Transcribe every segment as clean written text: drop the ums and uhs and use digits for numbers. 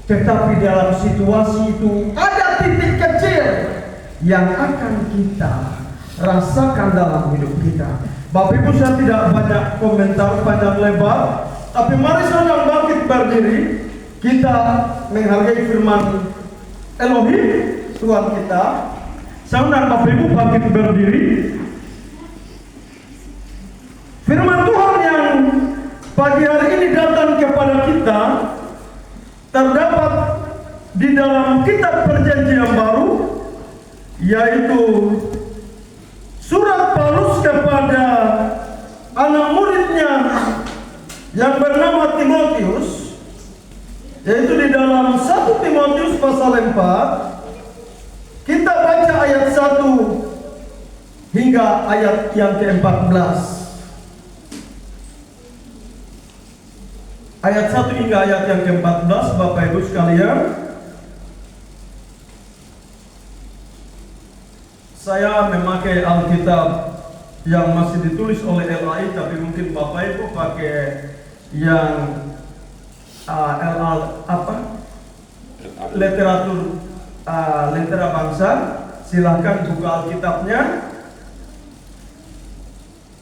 Tetapi dalam situasi itu ada titik kecil yang akan kita rasakan dalam hidup kita. Bapak Ibu, saya tidak banyak komentar panjang lebar, tapi mari saudara bangkit berdiri. Kita menghargai firman Elohim Tuhan kita. Saya undang Bapak Ibu bangkit berdiri. Firman Tuhan yang pagi hari ini datang kepada kita terdapat di dalam kitab Perjanjian Baru, yaitu surat Paulus kepada anak muridnya yang bernama Timotius, yaitu di dalam 1 Timotius pasal 4. Kita baca ayat 1 hingga ayat yang ke-14. Ayat 1 hingga ayat yang ke-14, Bapak Ibu sekalian. Saya memakai Alkitab yang masih ditulis oleh LAI, tapi mungkin Bapak Ibu pakai yang Lentera Bangsa. Silahkan buka Alkitabnya.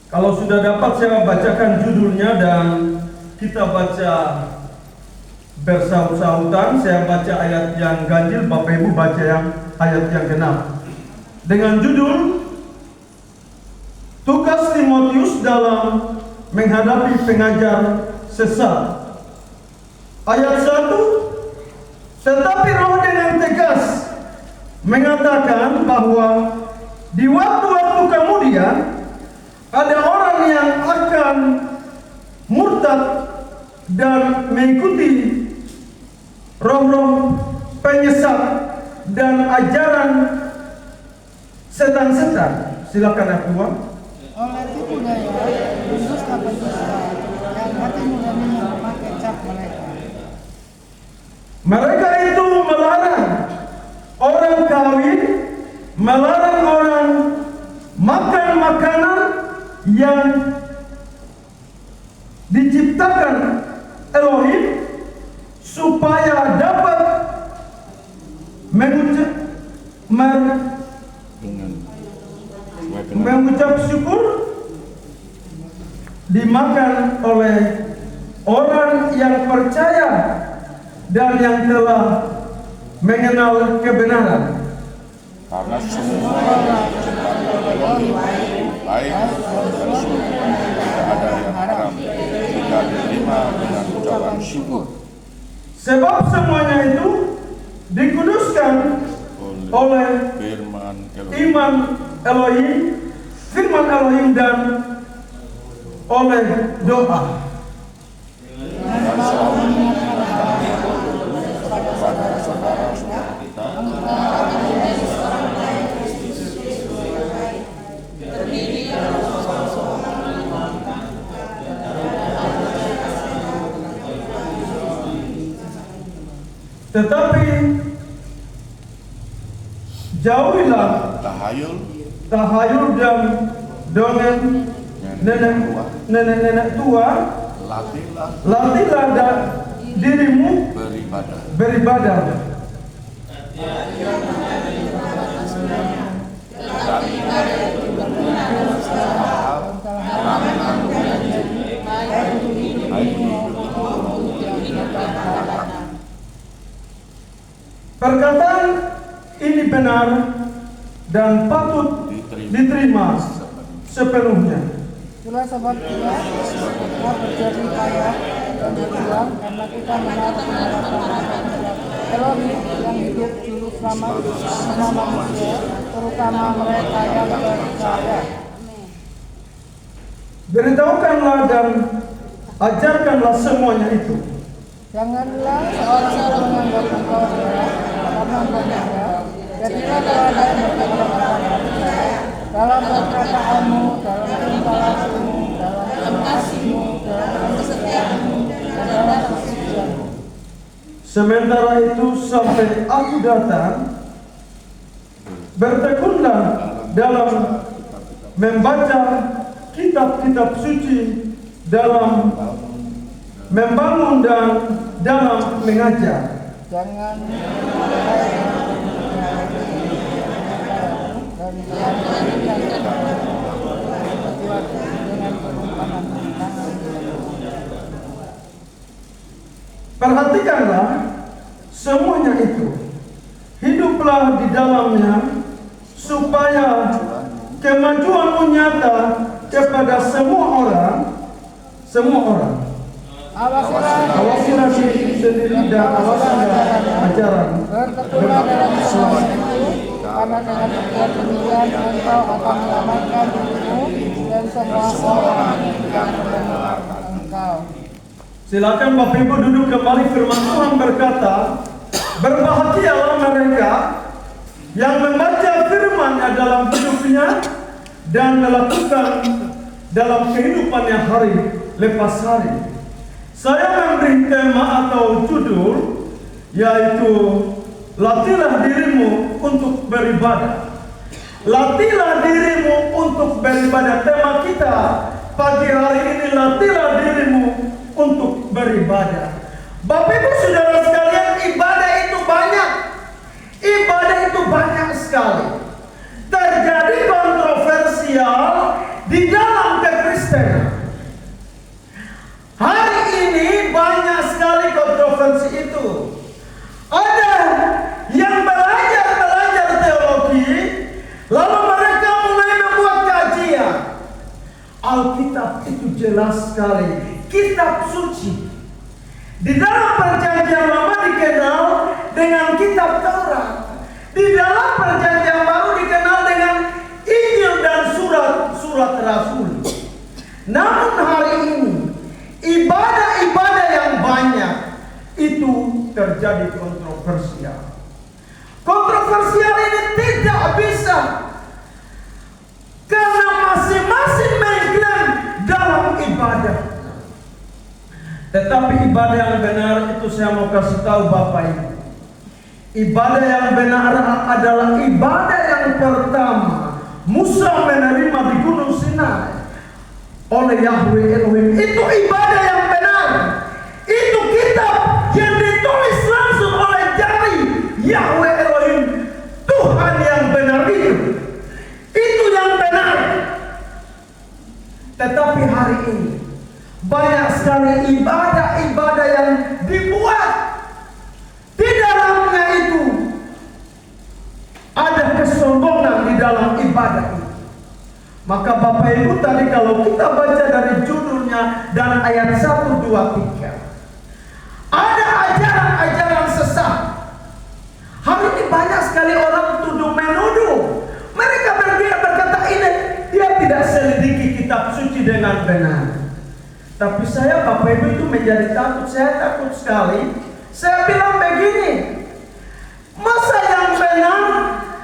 Kalau sudah dapat, saya bacakan judulnya dan kita baca bersaut-sautan. Saya baca ayat yang ganjil, Bapak Ibu baca yang ayat yang genap. Dengan judul Tugas Timotius dalam menghadapi pengajar sesat. Ayat 1. Tetapi Roh dengan tegas mengatakan bahwa di waktu-waktu kemudian ada orang yang akan murtad dan mengikuti roh-roh penyesat dan ajaran setan-setan. Silakan Tuhan. Oleh tipu daya, pendusta yang hati nuraninya memakai cap mereka. Mereka itu melarang orang kawin, melarang orang makan makanan yang diciptakan Elohim supaya dapat mengucap syukur dimakan oleh orang yang percaya dan yang telah mengenal kebenaran. Karena semua Elohim baik dan sungguh tidak ada yang haram jika diterima dengan ucapan syukur. Sebab semuanya itu dikuduskan oleh iman Elohim, firman Elohim dan oleh doa. Dan selalu mengingatkan kepada saudara-saudara kita tetapi jauhilah tahayul dan dongeng nenek tua. Latihlah dirimu beribadah. Perkataan ini benar dan patut diterima sepenuhnya. Itulah sebabnya kita berjerih payah dan berjuang karena kita menaati Elohim yang hidup dulu selama manusia, terutama mereka yang percaya. Beritahukanlah dan ajarkanlah semuanya itu. Janganlah seorang itu menganggap engkau rendah karena engkau muda. Jadilah teladan bagi orang-orang dalam perkataanmu, dalam tingkah lakumu, dalam kasihmu, dalam kesetiaanmu, dan dalam kesucianmu. Sementara itu sampai aku datang, bertekunlah dalam membaca kitab-kitab suci, dalam membangun dan dalam mengajar. Jangan menyertai dan dengan penyimpanan tangan. Perhatikanlah semuanya itu. Hiduplah di dalamnya supaya kemajuanmu nyata kepada semua orang. Awasilah diri sendiri dan awasilah ajaran. Bertekunlah dalam semua itu, karena dengan berbuat demikian engkau akan menyelamatkan dirimu dan semua orang yang mendengarkan engkau. Silakan Bapak Ibu duduk kembali. Firman Tuhan berkata, berbahagialah mereka yang membaca firman-Nya dalam hidupnya dan melakukan dalam kehidupannya hari lepas hari. Saya memberi tema atau judul yaitu latihlah dirimu untuk beribadah. Latihlah dirimu untuk beribadah. Tema kita pagi hari ini, latihlah dirimu untuk beribadah. Bapak Ibu Saudara sekalian, ibadah itu banyak. Ibadah itu banyak sekali. Terjadi kontroversial di dalam kekristenan. Hari ini banyak sekali kontroversi itu. Ada yang belajar teologi, lalu mereka mulai membuat kajian. Alkitab itu jelas sekali, kitab suci. Di dalam perjanjian lama dikenal dengan kitab Taurat. Di dalam perjanjian baru dikenal dengan Injil dan surat-surat Rasul. Namun hari ini ibadah-ibadah yang banyak itu terjadi kontroversial. Kontroversial ini tidak bisa, karena masing-masing mengklaim dalam ibadah. Tetapi ibadah yang benar itu saya mau kasih tahu Bapak Ibu. Ibadah yang benar adalah ibadah yang pertama Musa menerima di Gunung Sinai oleh Yahweh Elohim. Itu ibadah yang benar. Itu kitab yang ditulis langsung oleh jari Yahweh Elohim, Tuhan yang benar itu. Itu yang benar. Tetapi hari ini banyak sekali ibadah-ibadah yang dibuat. Di dalamnya itu ada kesombongan di dalam ibadah itu. Maka Bapak Ibu tadi kalau kita baca dari judulnya dan ayat 1, 2, 3, ada ajaran-ajaran sesat. Hari ini banyak sekali orang tuduh menuduh. Mereka berkata ini dia tidak selidiki kitab suci dengan benar. Tapi saya Bapak Ibu itu menjadi takut. Saya takut sekali. Saya bilang begini, masa yang benar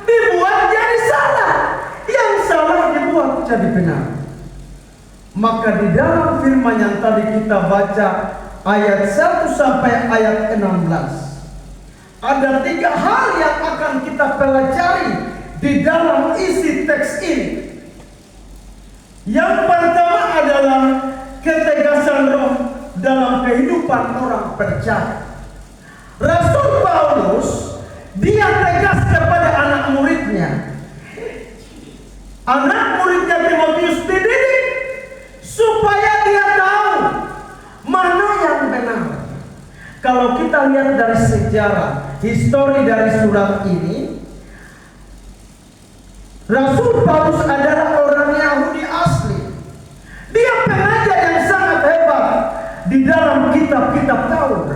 dibuat jadi salah, yang salah dibuat jadi benar. Maka di dalam firman yang tadi kita baca ayat 1 sampai ayat 16, ada 3 hal yang akan kita pelajari di dalam isi teks ini. Yang pertama adalah ketegasan roh dalam kehidupan orang percaya. Rasul Paulus dia tegas kepada anak muridnya. Anak muridnya Timotius dididik supaya dia tahu mana yang benar. Kalau kita lihat dari sejarah, histori dari surat ini, Rasul Paulus adalah orang Yahudi asli. Dia pengajar yang sangat hebat di dalam kitab-kitab Taurat.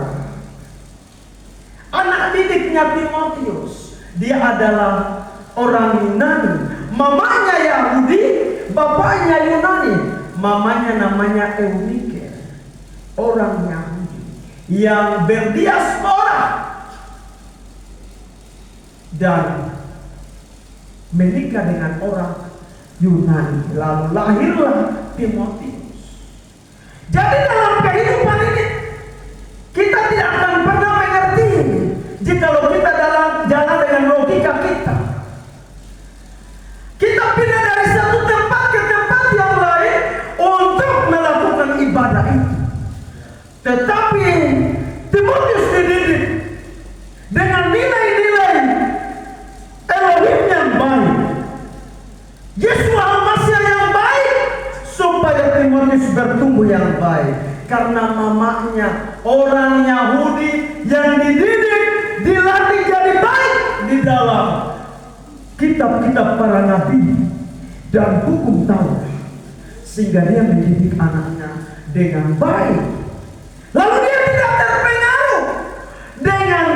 Anak didiknya Timotius, dia adalah orang Yunani. Mamanya Yahudi, bapaknya Yunani. Mamanya namanya Eunike, orang Yahudi yang berdiaspora dan menikah dengan orang Yunani. Lalu lahirlah Timotius. Jadi dalam kehidupan ini kita tidak akan pernah mengerti jikalau kita jalan dengan logika kita. Kita pindah dari satu tempat ke tempat yang lain untuk melakukan ibadah itu. Tetapi Timotius dididik baik. Karena mamanya orang Yahudi yang dididik, dilatih jadi baik di dalam kitab-kitab para nabi dan hukum Taurat, sehingga dia mendidik anaknya dengan baik. Lalu dia tidak terpengaruh dengan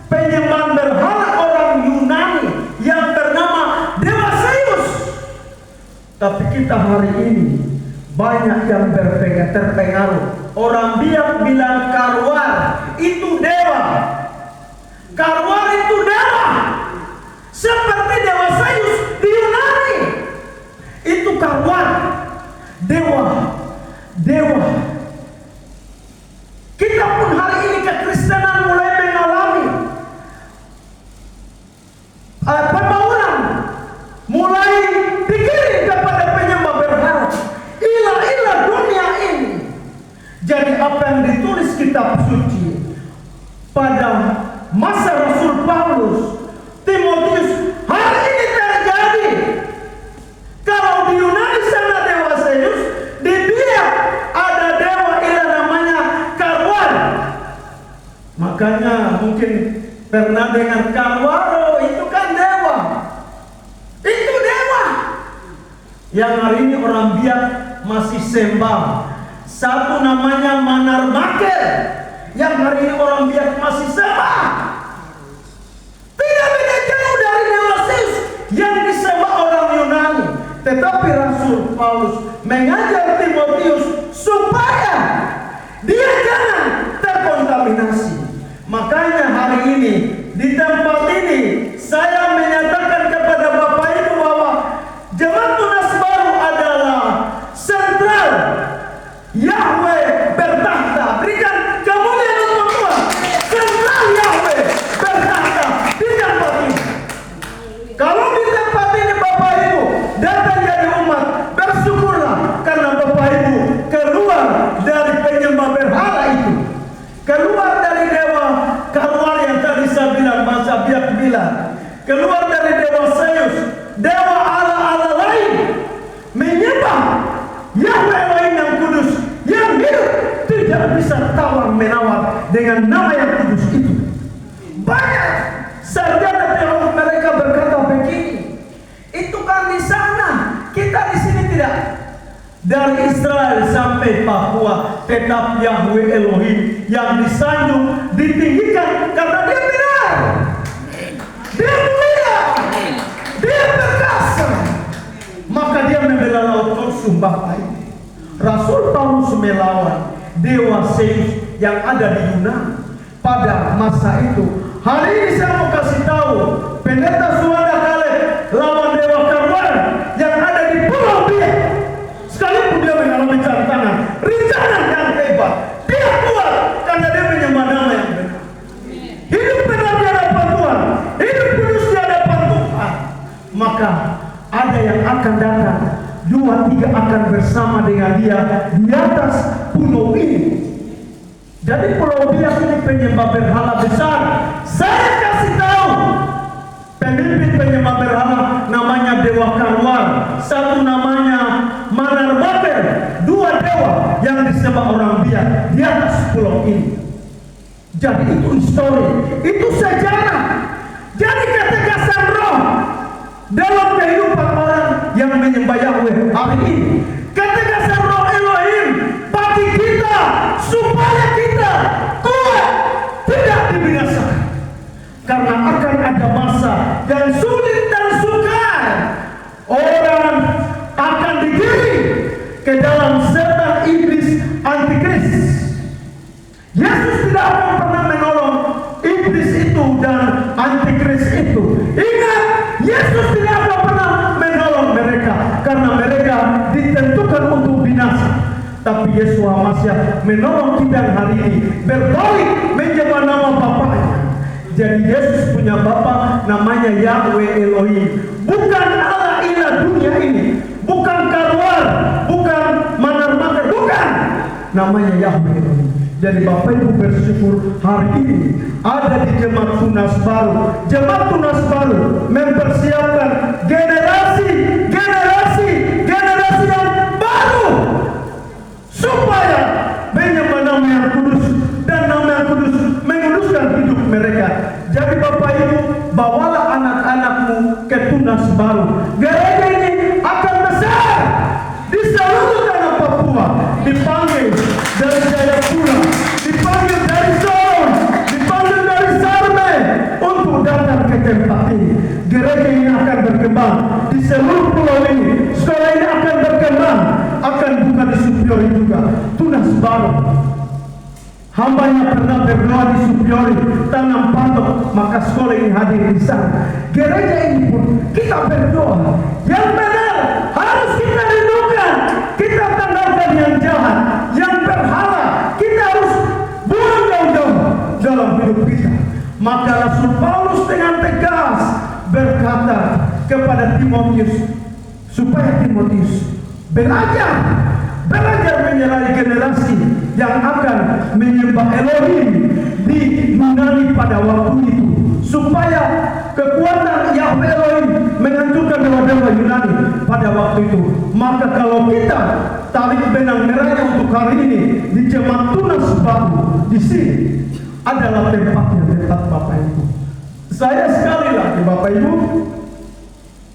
penyembahan berhala orang Yunani yang bernama Dewa Zeus. Tapi kita hari ini banyak yang terpengaruh. Orang biak bilang Karwar itu dewa. Karwar itu dewa. Seperti Dewa Zeus di Yunani. Itu Karwar. Dewa. Kita pun hari ini kekristenan mulai mengalami pembauran, mulai digiring kepada penyembah berhala, ilah-ilah dunia ini. Jadi apa yang ditulis kitab suci pada masa Rasul Paulus, Timotius, hari ini terjadi. Kalau di Yunani sana Dewa Zeus, di dia ada dewa ilah namanya Karwar. Makanya mungkin pernah dengar Karwaro, itu kan dewa. Itu dewa. Yang hari ini orang biak masih sembah. Satu namanya Manarmaker, yang hari ini orang biak masih sembah. Tidak beda jauh dari Dewa Zeus yang disembah orang Yunani. Tetapi Rasul Paulus mengajar Timotius supaya dia jangan terkontaminasi. Makanya hari ini di tempat ini saya menyatakan kepada Bapak Ibu bahwa Jemaat Tunas Baru adalah sentral Yahweh bertahta. Berikan kemuliaan untuk Tuhan. Sentral Yahweh bertahta di tempat ini. Kalau di tempat ini Bapak Ibu datang jadi umat, bersyukurlah karena Bapak Ibu keluar dari penyembah berhala itu, keluar dari dewa Karwar yang tadi saya bilang, masa biak bilang, keluar dari Dewa Zeus, dewa ala-ala lain, menyembah Yahweh Elohim yang kudus, yang hidup, tidak bisa tawar menawar dengan nama yang kudus itu. Banyak sarjana teolog mereka berkata begini, itu kan di sana, kita di sini tidak. Dari Israel sampai Papua tetap Yahweh Elohim yang disanjung, ditinggikan karena dia benar, dia mulia, dia perkasa. Maka dia membela laut sumbah air. Rasul Paulus melawan Dewa Zeus yang ada di Yunani pada masa itu. Hari ini saya mau kasih tahu, pendeta Suwanda Kaleb lawan Dewa Karwar yang ada di Pulau Biak. Sekalipun dia mengalami tantangan, rencana yang hebat, dia kuat karena dia menyembah nama yang benar. Hidup benar di hadapan Tuhan, hidup kudus di hadapan Tuhan. Maka ada yang akan datang, 2-3 akan bersama dengan dia di atas pulau ini. Jadi Pulau Biak ini penyembah berhala besar. Saya kasih tahu, pemimpin penyembah berhala namanya Dewa Karwar, satu namanya Manarmaker, 2 dewa yang disembah orang Biak di atas pulau ini. Jadi itu histori, itu sejarah. Jadi ketegasan roh dalam kehidupan orang yang menyembah Yahweh hari ini, ketegasan roh Elohim bagi kita supaya kita kuat, tidak dibinasakan. Karena akan ada masa yang sulit dan sukar, orang akan digiring ke dalam setan iblis antikris. Yesus tidak akan pernah menolong iblis itu dan antikris itu. Ingat, Yesus tidak akan pernah menolong mereka karena mereka ditentukan untuk binasa. Tapi Yesus Masya menolong kita hari ini berbalik menjadi nama Bapaknya. Jadi Yesus punya Bapa namanya Yahweh Elohim, bukan Allah ilah dunia ini, bukan Karwar, bukan Manarmaker, bukan, namanya Yahweh Elohim. Jadi Bapak Ibu bersyukur hari ini ada di Jemaat Tunas Baru. Jemaat Tunas Baru mempersiapkan generasi yang baru supaya supaya menyembah nama yang kudus, dan nama yang kudus menguduskan hidup mereka. Jadi Bapak Ibu, bawalah anak-anakmu ke tunas baru. Gereja ini akan besar di seluruh tanah Papua, dipanggil dari Jayapura, dipanggil dari Sorong, dipanggil dari Sarme untuk datang ke tempat ini. Gereja ini akan berkembang di seluruh pulau ini. Sekolah ini akan berkembang, akan buka di Supiori juga, tunas baru. Hambanya pernah berdoa di Supiori, tanam patok, maka sekolah ini hadir di sana. Gereja ini pun kita berdoa yang benar harus kita rindukan. Kita tanggalkan yang jahat, yang berhala, kita harus buang jauh-jauh dalam hidup kita. Maka Rasul Paulus dengan tegas berkata kepada Timotius, supaya Timotius belajar menyertai generasi yang akan menyembah Elohim di Yunani pada waktu itu, supaya kekuatan Yahweh Elohim menghancurkan dewa-dewa Yunani pada waktu itu. Maka kalau kita tarik benang merahnya untuk hari ini di jemaat tunas baru, di sini adalah tempat Bapak Ibu. Saya sekali lagi Bapak Ibu,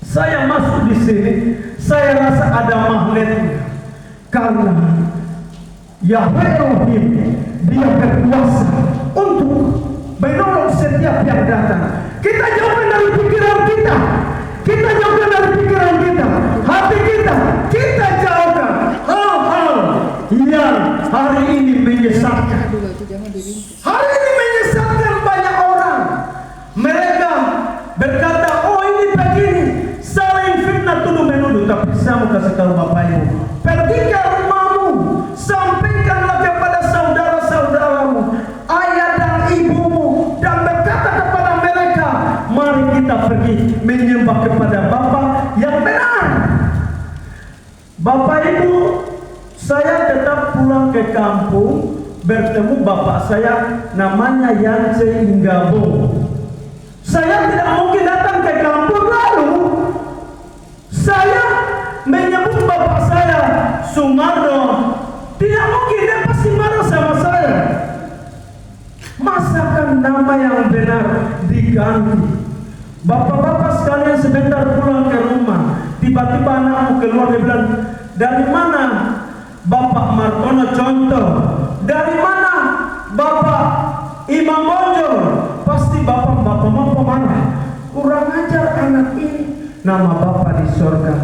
saya masuk di sini, saya rasa ada magnetnya. Karena Yahweh Elohim, dia berkuasa untuk menolong setiap yang datang. Kita jauhkan dari pikiran kita, kita jauhkan dari pikiran kita, hati kita jauhkan hal-hal yang hari ini menyesatkan. Hari ini menyesatkan banyak orang. Mereka berkata, oh ini begini, saling fitnah tuduh menuduh. Tapi saya mau kasih tahu Bapak Ibu, pergi ke rumahmu, sampaikanlah kepada saudara-saudaramu, ayah dan ibumu, dan berkata kepada mereka, mari kita pergi menyembah kepada Bapa yang benar. Bapak Ibu, saya tetap pulang ke kampung, bertemu bapak saya namanya Yance Inggabo. Saya tidak mungkin datang ke kampung lalu saya menyebut bapak saya Sumarno. Tidak mungkin, dia pasti marah sama saya. Masakan nama yang benar diganti. Bapak-bapak sekalian sebentar pulang ke rumah, tiba-tiba anakmu keluar, dia bilang, dari mana Bapak Martono Contoh? Dari mana Bapak Imam Bonjol? Pasti bapak mau mana? Kurang ajar anak ini. Nama Bapa di sorga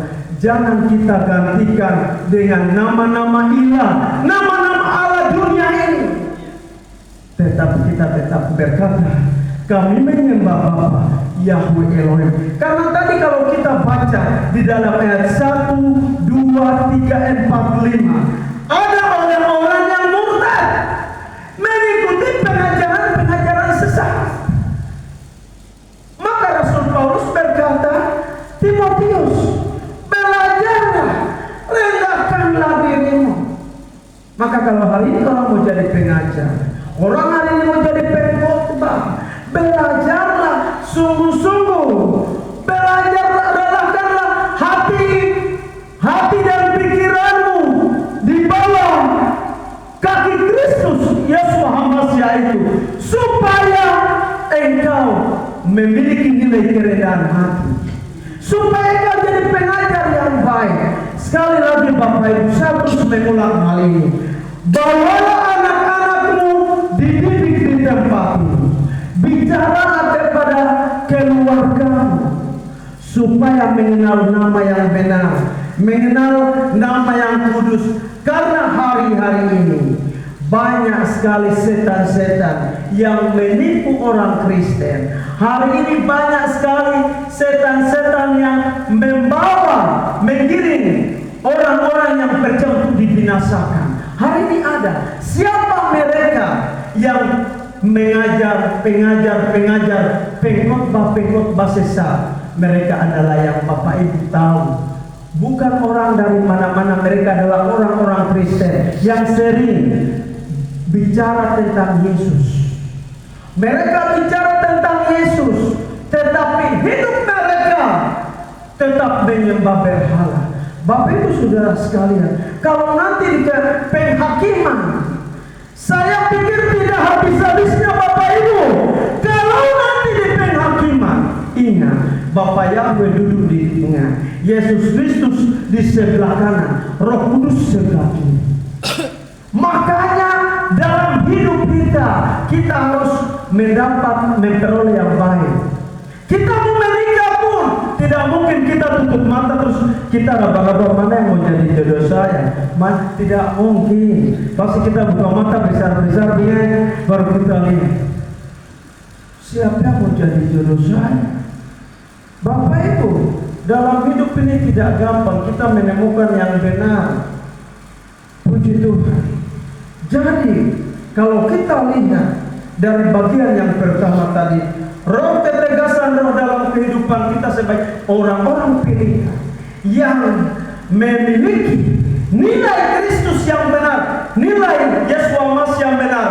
jangan kita gantikan dengan nama-nama ilah, nama-nama Allah dunia ini. Tetapi kita tetap berkata, kami menyembah Bapa Yahweh Elohim. Karena tadi kalau kita baca di dalam ayat 1, 2, 3, 4, 5, ada orang-orang yang murtad mengikuti pengajaran sesat. Maka Rasul Paulus berkata, Timotius, belajarlah, rendahkanlah dirimu. Maka kalau hari ini orang mau jadi pengajar, orang hari ini mau jadi pengkhotbah, belajarlah sungguh-sungguh, belajarlah, rendahkanlah hati dan pikiranmu di bawah kaki Kristus Yesus Hamasiah itu, supaya engkau memiliki nilai kerendahan hati, supaya engkau jadi pengajar yang baik. Sekali lagi Bapak Ibu, saya terus mengulang hal ini. Bawalah anak-anakmu dididik di tempat ini, bicara kepada keluargamu, supaya mengenal nama yang benar, mengenal nama yang kudus. Karena hari-hari ini banyak sekali setan-setan yang menipu orang Kristen. Hari ini banyak sekali setan-setan yang menggiring orang-orang yang percaya untuk dibinasakan. Hari ini ada. Siapa mereka yang mengajar, pengajar, pengkhotbah sesat? Mereka adalah yang Bapak Ibu tahu. Bukan orang dari mana-mana, mereka adalah orang-orang Kristen yang sering bicara tentang Yesus. Mereka bicara tentang Yesus, tetapi hidup mereka tetap menyembah berhala, Bapak Ibu Saudara sekalian, kalau nanti di penghakiman, saya pikir tidak habis-habisnya Bapak Ibu. Kalau nanti di penghakiman, ingat, Bapak Yahweh duduk di tengah, Yesus Kristus di sebelah kanan, Roh Kudus sebelah kiri. Makanya dalam hidup kita harus memperoleh yang baik. Kita mau menikah pun tidak mungkin kita tutup mata terus kita raba-raba mana yang mau jadi jodoh saya. Tidak mungkin. Pasti kita buka mata besar-besar dia baru kita lihat siapa yang mau jadi jodoh saya. Bapak Ibu, dalam hidup ini tidak gampang kita menemukan yang benar. Puji Tuhan. Jadi kalau kita lihat dari bagian yang pertama tadi, roh ketegasan roh dalam kehidupan kita sebagai orang-orang pilihan yang memiliki nilai Kristus yang benar, nilai Yesus Mas yang benar,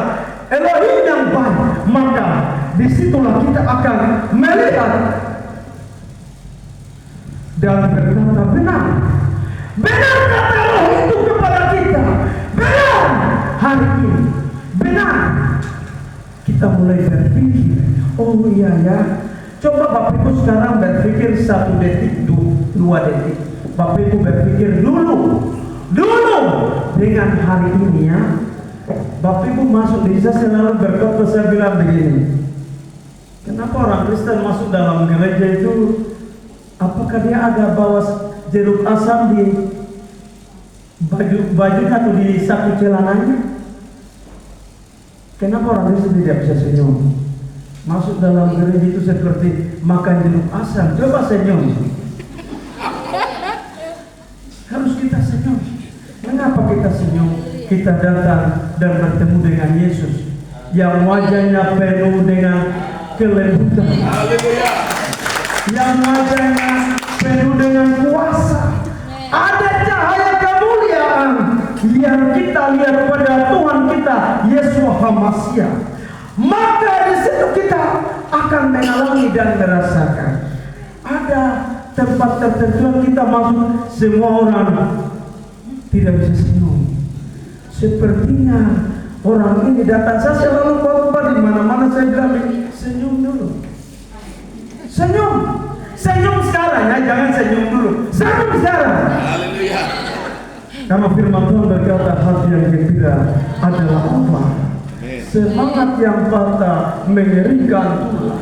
Elohim yang baik, maka disitulah kita akan melihat dan berkata benar. Benar kata roh itu kepada kita. Benar hari ini. Benar. Kita mulai berpikir, oh iya ya. Coba Bapak Ibu sekarang berpikir 1 detik, 2 detik. Bapak Ibu berpikir dulu dengan hari ini ya. Bapak Ibu masuk di saya selalu berkata, saya bilang begini. Kenapa orang Kristen masuk dalam gereja itu? Apakah dia ada bawa jeruk asam di bajunya atau di saku celananya? Kenapa orang Kristen tidak bisa senyum? Masuk dalam gereja itu seperti makan jeruk asam. Coba senyum. Harus kita senyum. Mengapa kita senyum? Kita datang dan bertemu dengan Yesus yang wajahnya penuh dengan kelembutan, yang wajahnya penuh dengan kuasa. Ada cahaya kemuliaan yang kita lihat pada Tuhan kita Yesus Hamasiah. Maka di situ kita akan mengalami dan merasakan ada tempat tertentu yang kita masuk, semua orang tidak bisa senyum. Sepertinya orang ini datang, saya selalu khotbah di mana-mana saya bilang senyum dulu. Senyum sekarang ya, jangan senyum dulu. Senyum sekarang. Haleluya. Karena firman Tuhan berkata, hati yang gembira adalah apa? Semangat yang patah mengerikan Tuhan.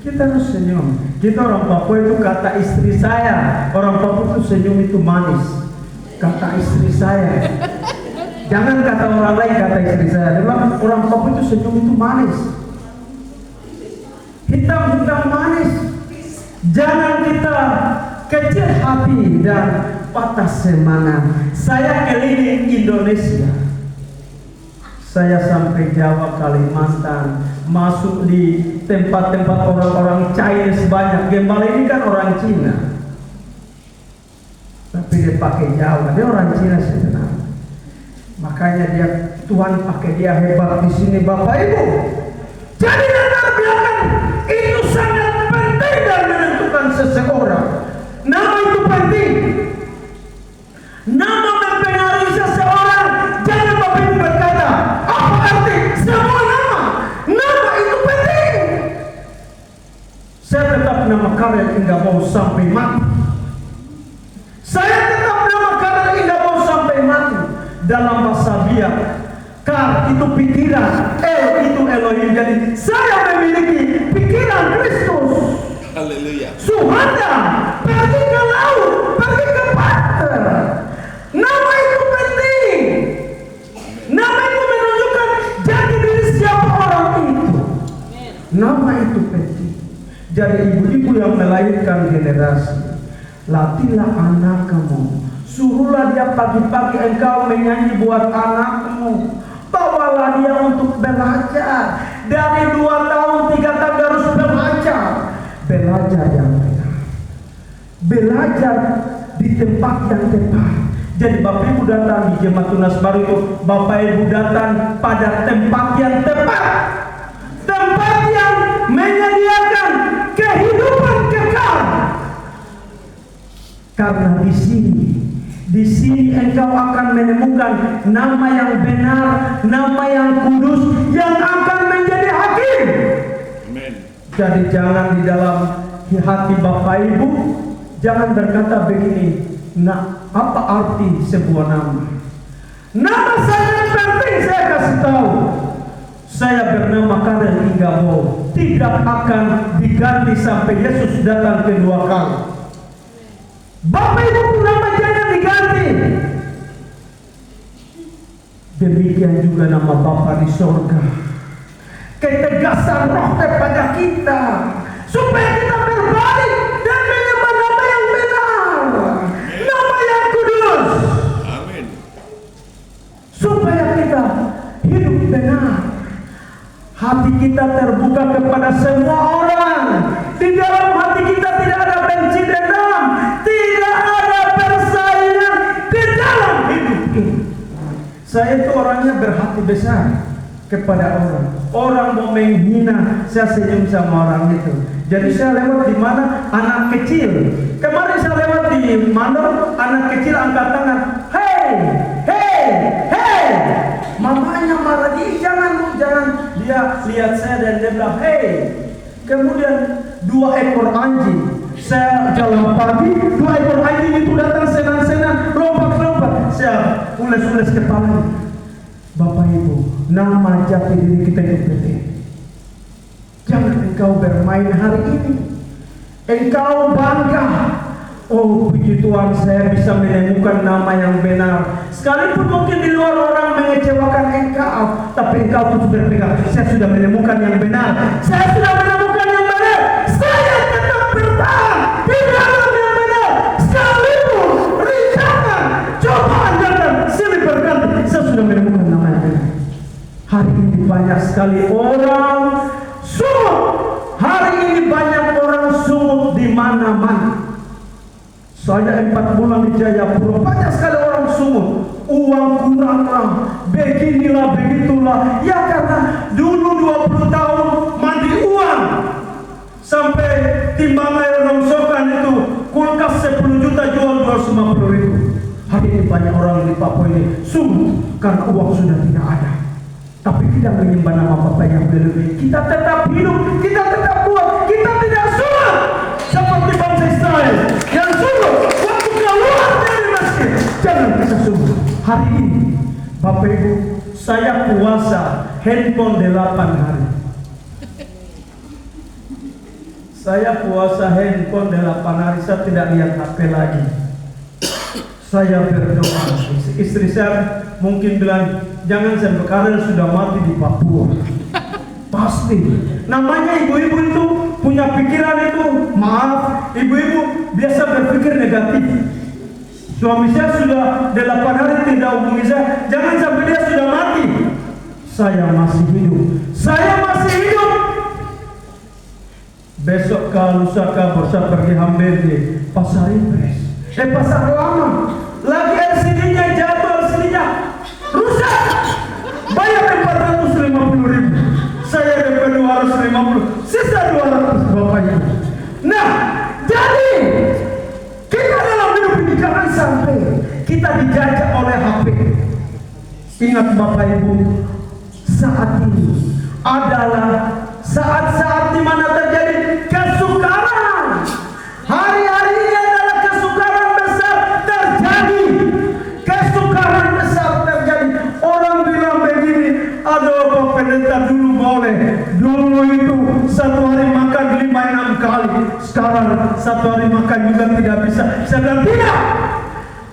Kita harus senyum. Kita orang Papua itu kata istri saya, orang Papua itu senyum itu manis. Kata istri saya. Jangan kata orang lain, kata istri saya. Dia bilang orang Papua itu senyum itu manis. Hitam-hitam manis. Jangan kita kecil hati dan patah semangat. Saya keliling Indonesia. Saya sampai Jawa, Kalimantan, masuk di tempat-tempat orang-orang Chinese banyak. Gembala ini kan orang Cina, tapi dia pakai Jawa. Dia orang Cina sebenarnya. Makanya dia Tuhan pakai dia hebat di sini, Bapak Ibu. Jadi latar belakang itu sangat penting dan menentukan seseorang. Nama itu penting. Nama mempengaruhi seseorang. Jangan Bapak Ibu berkata, apa arti semua nama? Nama itu penting. Saya tetap nama Karel hingga mau sampai mati. Saya tetap nama Karel hingga mau sampai mati. Dalam bahasa biak, Kar itu pikiran, El itu Elohim. Jadi saya memiliki pikiran Kristus. Haleluya. Suhanda pergi ke laut, pergi ke pantai. Nama itu penting. Nama itu menunjukkan jati diri siapa orang itu. Nama itu penting. Jadi ibu-ibu yang melahirkan generasi, latihlah anakmu. Suruhlah dia pagi-pagi engkau menyanyi buat anakmu. Bawalah dia untuk belajar. Dari 2 tahun, 3 tahun harus belajar. Belajar yang benar. Belajar di tempat yang tepat. Jadi Bapak Ibu datang di Jemaat Tunas Baru itu, Bapak Ibu datang pada tempat yang tepat. Tempat yang menyediakan kehidupan kekal. Karena di sini Di sini engkau akan menemukan nama yang benar, nama yang kudus, yang akan menjadi hakim. Amin. Jadi jangan di dalam hati Bapak Ibu, jangan berkata begini, nah apa arti sebuah nama? Nama saya penting, saya kasih tahu. Saya bernama Karel Ingabo, tidak akan diganti sampai Yesus datang kedua kali. Bapak Ibu pun nama jangan diganti. Demikian juga nama Bapa di sorga. Ketegasan roh kepada kita, supaya kita berbalik dan menyembah nama yang benar, nama yang kudus. Amin. Supaya kita hidup benar. Hati kita terbuka kepada semua orang. Di dalam hati kita tidak ada benci dendam, tidak ada persaingan di dalam hidup kita. Saya itu orangnya berhati besar kepada orang. Orang mau menghina, saya senyum sama orang itu. Jadi saya lewat di mana anak kecil. Kemarin saya lewat di mana anak kecil angkat tangan. Hei, hei, hei. Mamanya marah, jangan. Dia lihat saya dan dia bilang, hei. Kemudian 2 ekor anjing. Saya jalan pagi, 2 ekor anjing itu datang senang-senang, lompat. Saya ules-ules kepala. Bapak Ibu, nama jati diri kita itu penting. Jangan engkau bermain hari ini. Engkau bangga. Oh puji Tuhan, saya bisa menemukan nama yang benar. Sekalipun mungkin di luar orang mengecewakan engkau, tapi engkau terus berpegang, saya sudah menemukan yang benar. Saya sudah menemukan yang benar. Saya tetap bertahan di dalam yang benar. Sekalipun rintangan, cobaan datang, silih berganti, saya sudah menemukan nama yang benar. Hari ini banyak sekali orang sungguh. Hari ini banyak orang sungguh di mana-mana. Saya 4 bulan di Jayapura, banyak sekali orang sungguh. Uang kuranglah, beginilah, begitulah. Ya karena dulu 20 tahun mandi uang. Sampai timbangan rongsokan itu, kulkas 10 juta jual 250.000. Hari ini banyak orang di Papua ini sungguh karena uang sudah tidak ada. Tapi tidak menyembah nama Bapa yang berlebih. Kita tetap hidup, kita tetap kuat, kita tidak sungguh seperti bangsa Israel yang sungguh waktu keluar dari Mesir. Jangan kita sungguh. Hari ini Bapak Ibu, saya puasa handphone 8 hari. Saya puasa handphone 8 hari, saya tidak lihat HP lagi. Saya berdoa. Istri saya mungkin bilang, jangan sampai Karel sudah mati di Papua. Pasti. Namanya ibu-ibu itu punya pikiran itu, maaf, ibu-ibu biasa berpikir negatif. Suami saya sudah 8 hari tidak hubungi saya, jangan sampai dia sudah mati. Saya masih hidup. Saya masih hidup. Besok kalau lusa saya pergi hampir di Pasar Impres. Pasar Lama. Lagi LCD-nya jatuh, LCD-nya rusak. Bayar 450.000. Saya DP 250. Sisa 200 Bapak Ibu. Nah, jadi kita dalam hidup ini jangan sampai kita dijajah oleh HP. Ingat Bapak Ibu, saat ini adalah saat-saat di mana terjadi kesukaran. Hari-hari ini adalah kesukaran besar terjadi. Kesukaran besar terjadi. Orang bilang begini, aduh Pak Pendeta dulu boleh. Dulu itu 1 hari makan 5-6 kali. Sekarang 1 hari makan juga tidak bisa. Saya bilang tidak.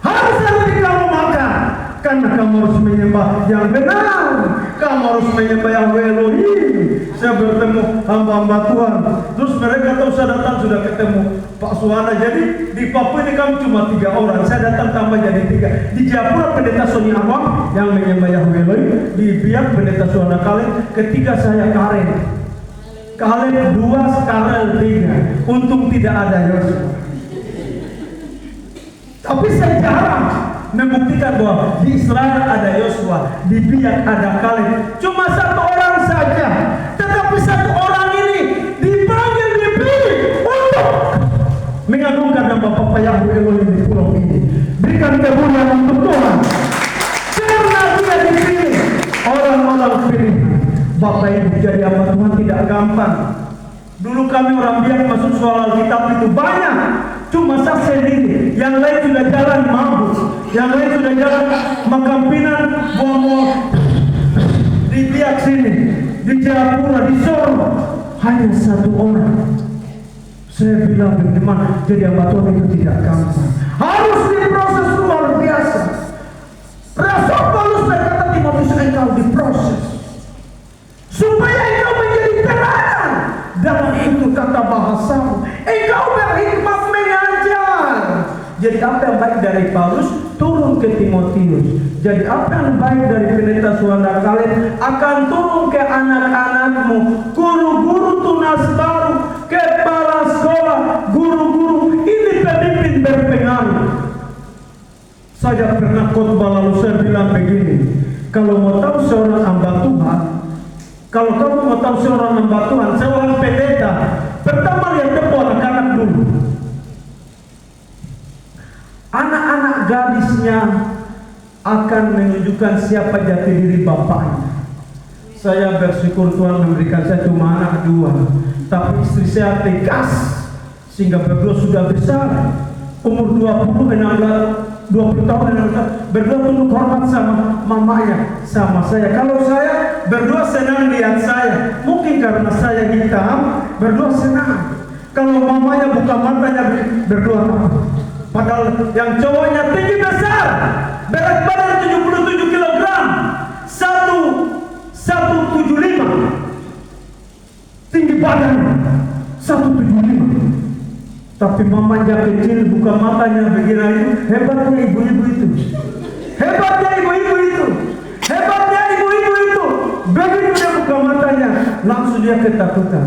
Harus hari kamu makan. Karena kamu harus menyembah yang benar. Kamu harus menyembah Yahweh Elohim. Saya bertemu hamba-hamba Tuhan. Terus mereka tahu saya datang sudah ketemu Pak Suwana. Jadi di Papua ini kami cuma 3 orang. Saya datang tambah jadi 3. Di Jayapura Pendeta Sony Awang yang menyembah Yahweh Elohim. Di Biak Pendeta Suwana Kalen. Ketiga saya Karen. Kalen 2, Karel 3. Untung tidak ada Yosua. Tapi saya jarang membuktikan bahwa di Israel ada Yosua, di Biak ada Kaleb. Cuma 1 orang saja. Tetapi 1 orang ini dipanggil, dipilih untuk mengagungkan nama Bapa Yahweh Elohim di pulau ini. Berikan kemuliaan untuk Tuhan. Karena dia dipilih orang-orang pilih. Bapak Ibu, jadi hamba Tuhan tidak gampang. Dulu kami orang biak masuk soal Alkitab itu banyak. Cuma saya sendiri, yang lain sudah jalan mabuk, yang lain sudah jalan Makampinan, Bomo, di Biak sini, di Jayapura, di Solo, hanya satu orang. Saya bilang bagaimana jadi hamba Tuhan itu tidak gampang. Harus diproses luar biasa. Rasul Paulus berkata Timotius, engkau diproses supaya engkau menjadi teladan dalam itu kata bahasamu. Engkau berhikmat mengajar. Jadi apa yang baik dari Paulus turun ke Timotius. Jadi apa yang baik dari pendeta Suanda kalian akan turun ke anak-anakmu, guru-guru tunas baru, kepala sekolah, guru-guru. Ini pemimpin berpengaruh. Saya pernah khotbah lalu saya bilang begini, kalau mau tahu seorang hamba Tuhan, kalau kamu mau tahu seorang hamba Tuhan, seorang pendeta, pertama lihat depan anak-anak dulu. Anak-anak gadisnya akan menunjukkan siapa jati diri bapaknya. Saya bersyukur Tuhan memberikan saya cuma anak dua, tapi istri saya tegas sehingga berdua sudah besar, umur 20 tahun berdua tunduk hormat sama mamanya, sama saya. Kalau saya berdua senang lihat saya, mungkin karena saya hitam, berdua senang. Kalau mamanya buka matanya, berdua padahal yang cowoknya tinggi besar, berat badan 77 kg, 175, tinggi badan 175. Tapi mamanya kecil, buka matanya begini itu. Hebatnya ibu-ibu itu. Hebatnya ibu-ibu itu. Hebatnya ibu-ibu itu. Begitu dia buka matanya, langsung dia ketakutan.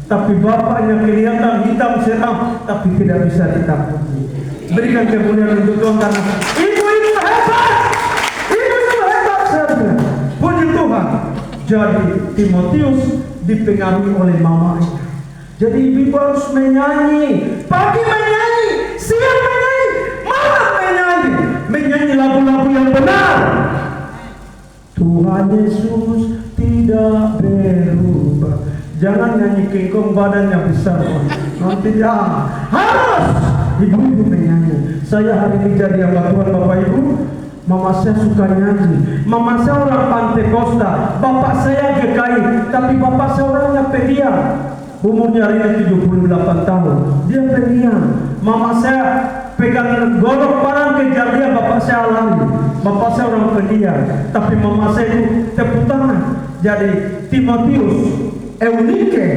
Tapi bapaknya kelihatan hitam seram, tapi tidak bisa ditakuti. Berikan kemuliaan untuk Tuhan karena ibu-ibu hebat. Ibu-ibu hebat saja. Puji Tuhan. Jadi Timotius dipengaruhi oleh mamanya. Jadi ibu harus menyanyi, pagi menyanyi, siang menyanyi, malam menyanyi, menyanyi lagu-lagu yang benar. Tuhan Yesus tidak berubah. Jangan nyanyi kengkong badannya besar, nanti ya harus ibu-ibu menyanyi. Saya hari ini jadi hamba Tuhan Bapak Ibu. Mama saya suka nyanyi. Mama saya orang Pantai Costa, bapak saya GKI, tapi bapak saya orangnya pendiam. Umurnya hari ini 78 tahun. Dia pendiam. Mama saya pegang golok barang kejar dia, bapak saya alami. Bapak saya orang pendiam, tapi mama saya itu tepuk tangan. Jadi Timotius, Eunike,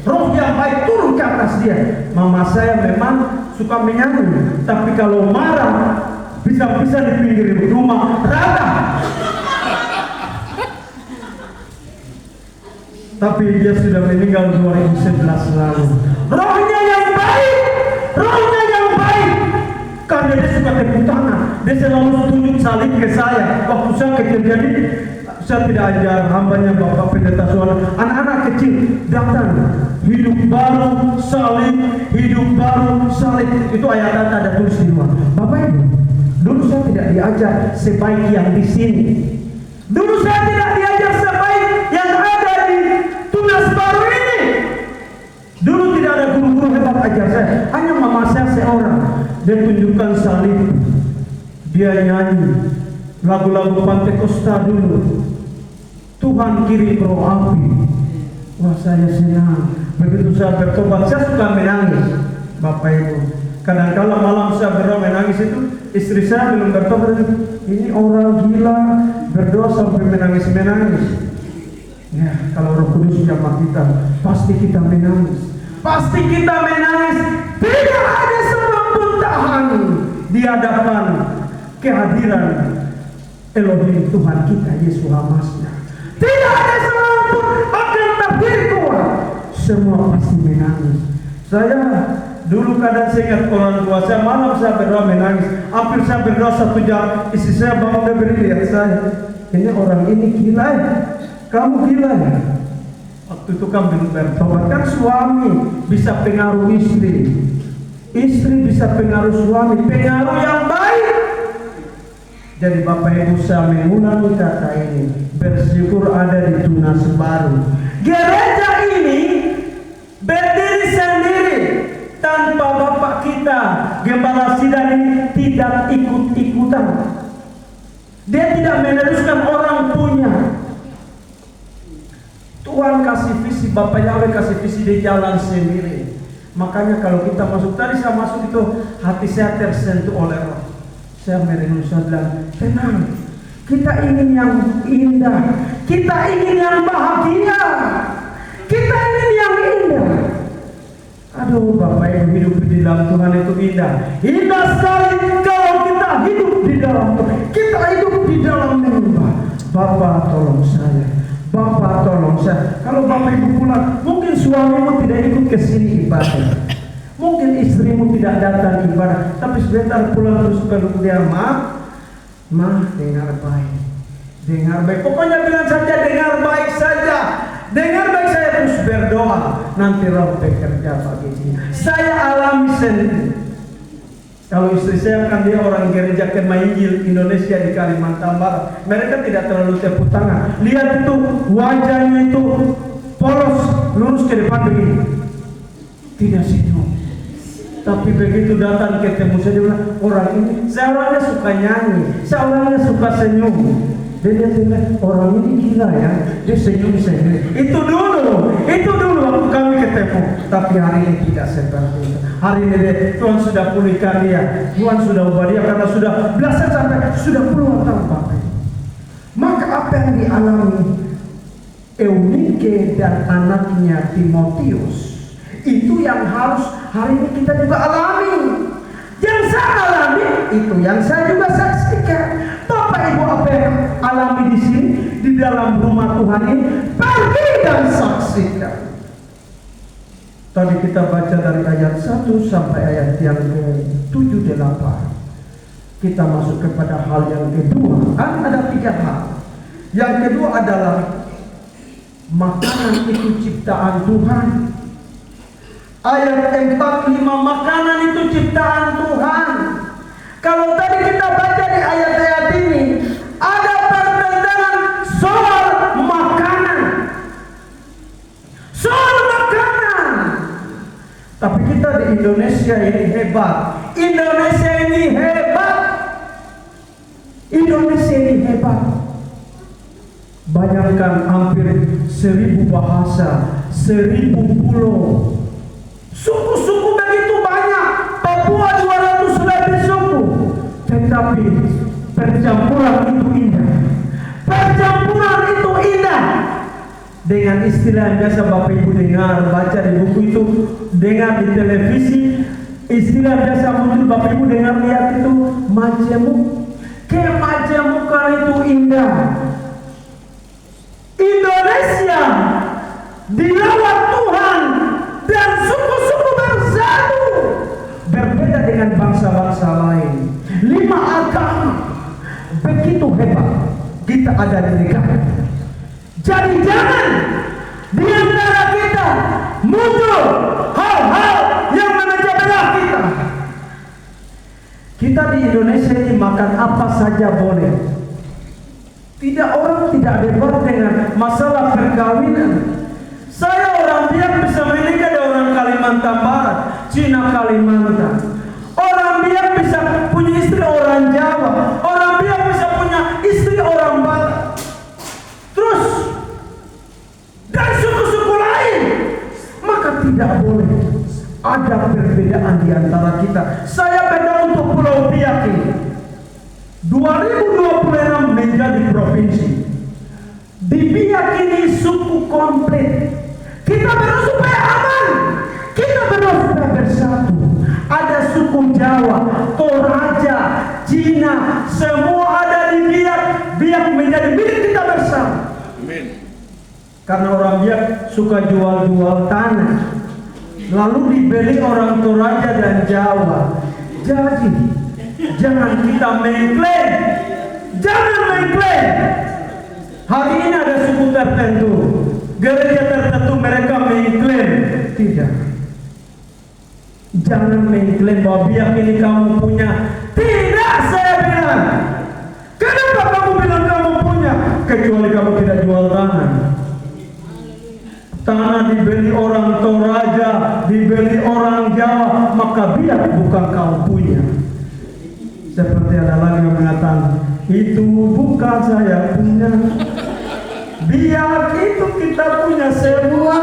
roh yang baik turun ke atas dia. Mama saya memang suka menyanyi, tapi kalau marah bisa-bisa di pinggir rumah rada. Tapi dia sudah meninggal 2011 lalu. Rohnya yang baik, rohnya yang baik. Karena dia suka tepuk tangan, dia selalu tunjuk salib ke saya. Waktu saya kecil, jadi saya tidak ajar hambanya Bapak Pendeta Suara. Anak-anak kecil datang, hidup baru salib, hidup baru salib. Itu ayat ada tulis di luar. Bapak Ibu, dulu saya tidak diajar sebaik yang di sini. Dulu saya tidak diajar sebaik yang ada di tunas baru ini. Dulu tidak ada guru-guru hebat ajar saya. Hanya mama saya seorang. Dia tunjukkan salib. Dia nyanyi lagu-lagu Pantai Costa dulu. Tuhan kirim roh api. Wah, saya senang. Begitu saya bertobat, saya suka menangis. Bapak Ibu, kadang-kala malam saya berdoa menangis itu, istri saya belum bertobat. Ini orang gila berdoa sampai menangis-menangis. Ya, kalau Roh Kudus sama kita, pasti kita menangis. Pasti kita menangis. Tidak ada seorang pun tahan di hadapan kehadiran Elohim Tuhan kita Yesus Hamasya. Tidak ada seorang pun akan berdiri kuat. Semua pasti menangis. Saya dulu kadang saya ingat orang tua saya, malam saya berdoa menangis. Hampir saya berdoa 1 jam. Istri saya bangun dan berdiri lihat saya. Ini orang ini gila ya. Kamu gila ya. Waktu itu kan belum bertobat. Kan suami bisa pengaruh istri. Istri bisa pengaruh suami. Pengaruh yang baik. Jadi Bapak Ibu, saya mengulangi kata ini, bersyukur ada di Tunas Baru. Gereja ini berdiri sendiri tanpa Bapak kita, Gembala Sidang ini tidak ikut-ikutan. Dia tidak meneruskan orang punya. Tuhan kasih visi, Bapak Yahweh kasih visi di jalan sendiri. Makanya kalau kita masuk, tadi saya masuk itu hati saya tersentuh oleh Roh. Saya merenung, saya bilang, tenang, kita ingin yang indah, kita ingin yang bahagia, kita ingin yang indah. Aduh Bapak Ibu, hidup di dalam Tuhan itu indah. Indah sekali kalau kita hidup di dalam Tuhan. Kita hidup di dalam menyembah. Bapak tolong saya, Bapak tolong saya. Kalau Bapak Ibu pulang, mungkin suamimu tidak ikut ke sini ibadah, mungkin istrimu tidak datang ibadah, tapi sebentar pulang terus peluk dia, Ma, dengar baik, dengar baik. Pokoknya bilang saja dengar baik saja, dengar baik saya, terus berdoa. Nanti Roh bekerja pagi ini. Saya alami sendiri. Kalau istri saya kan dia orang gereja Kemah Injil Indonesia di Kalimantan Barat, mereka tidak terlalu tepuk tangan. Lihat itu wajahnya itu polos, lurus ke depan begini, tidak senyum. Tapi begitu datang ketemu saya, dia bilang, orang ini, saya orangnya suka nyanyi, saya orangnya suka senyum. Dia bilang, orang ini gila ya, dia senyum-senyum. Itu dulu waktu kami ketemu. Tapi hari ini tidak seperti itu. Hari ini Tuhan sudah pulihkan dia, Tuhan sudah ubah dia, karena sudah belasan sampai sudah puluhan tahun Bapak. Maka apa yang dialami Eunike dan anaknya Timotius, itu yang harus hari ini kita juga alami. Yang saya alami, itu yang saya juga saksikan. Bapak Ibu, apa yang alami di sini, di dalam rumah Tuhan ini, pergi dan saksikan. Tadi kita baca dari ayat 1 sampai ayat yang ke-7-8. Kita masuk kepada hal yang kedua. Kan ada 3 hal. Yang kedua adalah makanan itu ciptaan Tuhan. Ayat 4-5, makanan itu ciptaan Tuhan. Kalau tadi kita baca di ayat-ayat ini, ada pertentangan soal makanan. Soal makanan. Tapi kita di Indonesia ini hebat. Indonesia ini hebat. Indonesia ini hebat. Bayangkan hampir 1000 bahasa, 1000 pulau. Suku-suku begitu banyak. Papua 200 lebih suku. Tetapi percampuran itu indah. Percampuran itu indah. Dengan istilah yang biasa Bapak Ibu dengar, baca di buku itu, dengar di televisi, istilah biasa muncul Bapak Ibu dengar, lihat itu majemuk. Kemajemukan itu indah. Indonesia dilawat Tuhan dan suku-suku bersatu, berbeda dengan bangsa-bangsa lain. 5 agama, begitu hebat kita ada di negara. Jadi jangan di antara kita muncul hal-hal yang memecah belah kita. Kita di Indonesia ini makan apa saja boleh. Orang tidak debat dengan masalah perkawinan. Saya orang Biak bisa menikah dengan orang Kalimantan Barat, Cina Kalimantan. Orang Biak bisa punya istri orang Jawa. Orang Biak bisa punya istri orang Batak. Terus dan suku-suku lain. Maka tidak boleh ada perbedaan di antara kita. Saya beda untuk Pulau Biak ini. 2026 menjadi provinsi. Di Biak ini suku komplit. Kita berdoa supaya aman. Kita berdoa supaya bersatu. Ada suku Jawa, Toraja, Cina, semua ada di Biak. Biak menjadi milik kita bersama. Amin. Karena orang Biak suka jual-jual tanah, lalu dibeli orang Toraja dan Jawa. Jadi jangan kita mengklaim. Jangan mengklaim. Hari ini ada suku tertentu, gereja tertentu, mereka mengklaim. Tidak. Jangan mengklaim bahwa Biak ini kamu punya. Tidak, saya bilang. kecuali kamu tidak jual tanah. Tanah dibeli orang Toraja, dibeli orang Jawa, maka biar bukan kau punya. Seperti ada lagi yang mengatakan, itu bukan saya punya, biar itu kita punya semua.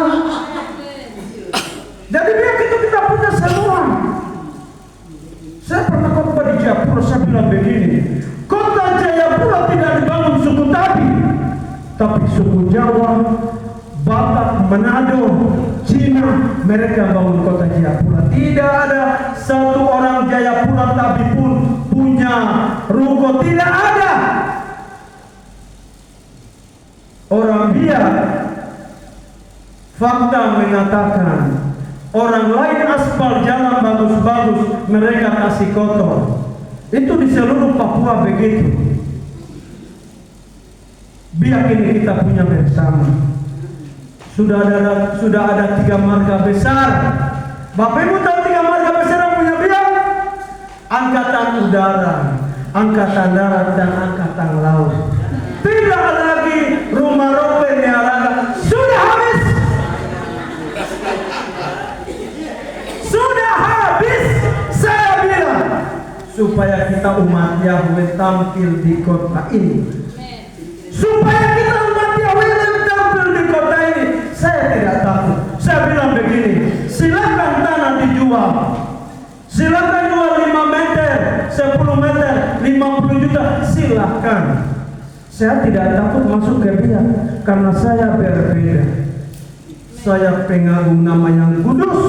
Jadi biar itu kita punya semua. Saya pernah khotbah di Jayapura, saya bilang begini, kota Jayapura tidak dibangun suku tapi suku Jawa, Batak, Manado, Cina, mereka bangun kota Jayapura. Tidak ada satu orang Jayapura tapi pun punya ruko, tidak ada. Orang biar fakta mengatakan orang lain aspal jalan bagus-bagus, mereka kasih kotor. Itu di seluruh Papua begitu. Biar ini kita punya bersama. Sudah ada 3 marga besar. Bapak Ibu tahu 3 marga besar yang punya biar? Angkatan Udara, Angkatan Darat, dan Angkatan Laut. Tidak lagi rumah rope niaraga. Sudah habis. Sudah habis. Saya bilang supaya kita umat Yahweh tampil di kota ini. Supaya kita umat Yahweh tampil di kota ini. Saya tidak takut. Saya bilang begini, silakan tanah dijual. Silakan jual 5 meter, 10 meter, 50 juta, silakan. Saya tidak takut masuk ke dia karena saya berbeda. Saya pengagum nama yang kudus,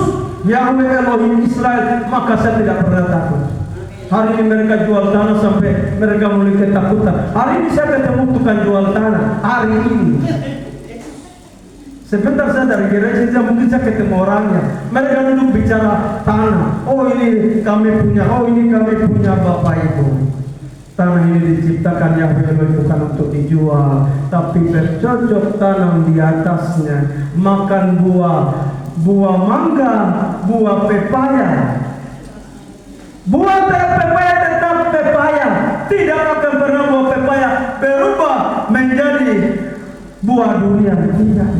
Yahweh Elohim Israel, maka saya tidak pernah takut. Hari ini mereka jual tanah sampai mereka mulai ketakutan. Hari ini saya ketemu tukang jual tanah. Hari ini. Sebentar saya dari gereja, mungkin saya ketemu orangnya. Mereka duduk bicara tanah. Oh ini kami punya, oh ini kami punya Bapak Ibu. Tanah ini diciptakan Yahweh bukan untuk dijual, tapi bercocok tanam di atasnya. Makan buah mangga, buah pepaya. Buah pepaya tetap pepaya, tidak akan pernah buah pepaya berubah menjadi buah durian. Tidak.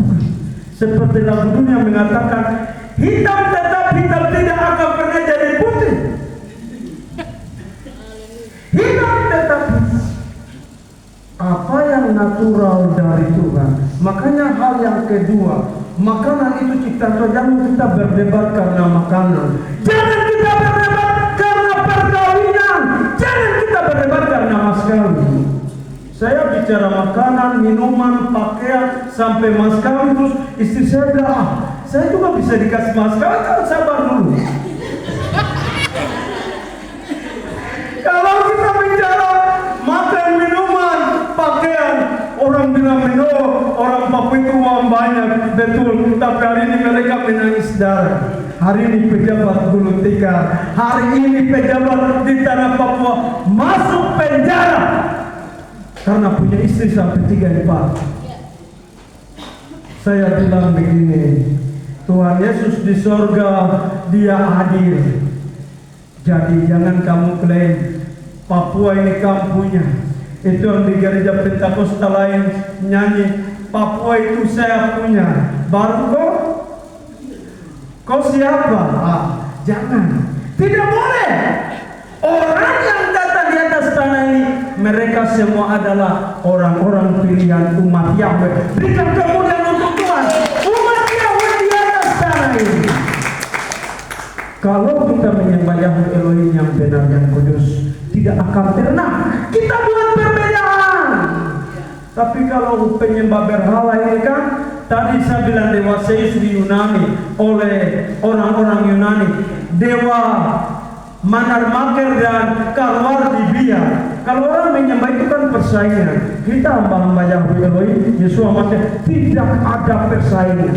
Seperti lagu dunia mengatakan, hitam tetap hitam, tidak akan pernah jadi putih. Hitam tetap hitam. Apa yang natural dari Tuhan. Makanya hal yang kedua, makanan itu ciptaan Tuhan. Jangan kita berdebat karena makanan. Jangan kita berdebat karena perkawinan. Jangan kita berdebat karena mas kawin. Saya bicara makanan, minuman, pakaian, sampai mas kawin. Terus istri saya bilang, saya juga bisa dikasih mas kawin, kalau sabar dulu. Kalau kita bicara makan, minuman, pakaian, orang bilang orang Papua itu uang banyak, betul. Tapi hari ini mereka menangis darah. Hari ini pejabat gulung tikar, hari ini pejabat di tanah Papua masuk penjara karena punya istri sampai 3 4. Saya bilang begini, Tuhan Yesus di sorga dia adil. Jadi jangan kamu klaim Papua ini kampungnya. Itu yang di gereja Pentakosta lain nyanyi, Papua itu saya punya. Baru kau siapa? Jangan. Tidak boleh. Orang yang datang di atas tanah ini, mereka semua adalah orang-orang pilihan umat Yahweh. Berikan kemuliaan untuk Tuhan. Umat Yahweh di atas tanah ini. Kalau kita menyembah Yahweh Elohim yang benar dan kudus, tidak akan pernah kita buat perbedaan. Tapi kalau penyembah berhala ini kan, tadi saya bilang dewa Zeus di Yunani oleh orang-orang Yunani, dewa Manarmaker dan Kalwar di Bia. Kalau orang menyembah itu kan persaingan. Kita hamba-hamba Yahweh Elohim, Yeshua Mashiach, tidak ada persaingan.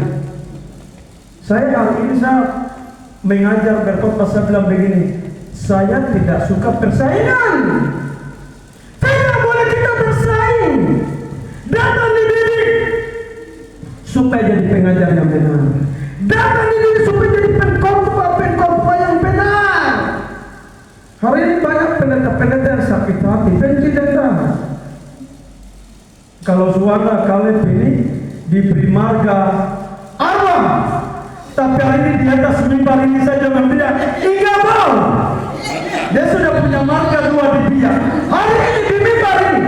Saya hari ini saya mengajar berkhotbah, saya bilang begini, saya tidak suka persaingan. Tidak boleh kita bersaing. Datang dididik supaya jadi pengajar yang benar. Datang dididik supaya jadi pengkhotbah yang benar. Hari ini banyak pendeta-pendeta yang sakit hati, benci dendam. Kalau suara Kaleb ini diberi marga Arwah, tapi hari ini di atas mimbar ini saja membilang Igabau. Dia sudah punya marga 2 di dia. Hari ini di mimbar ini